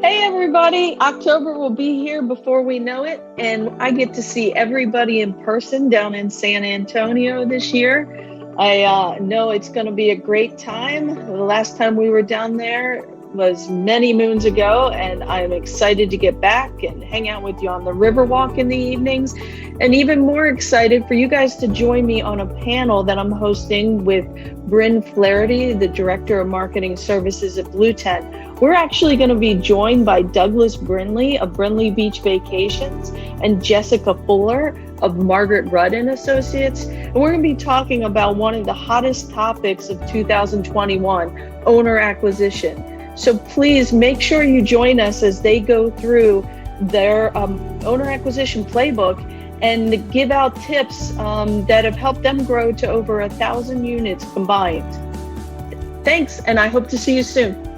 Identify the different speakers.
Speaker 1: Hey everybody, October will be here before we know it, and I get to see everybody in person down in San Antonio this year. I know it's going to be a great time. The last time we were down there was many moons ago, and I'm excited to get back and hang out with you on the Riverwalk in the evenings, and even more excited for you guys to join me on a panel that I'm hosting with Bryn Flaherty, the Director of Marketing Services at Blue Tent. We're actually going to be joined by Douglas Brinley of Brinley Beach Vacations and Jessica Fuller of Margaret Rudd and Associates. And we're going to be talking about one of the hottest topics of 2021, owner acquisition. So please make sure you join us as they go through their owner acquisition playbook and give out tips that have helped them grow to over 1,000 units combined. Thanks, and I hope to see you soon.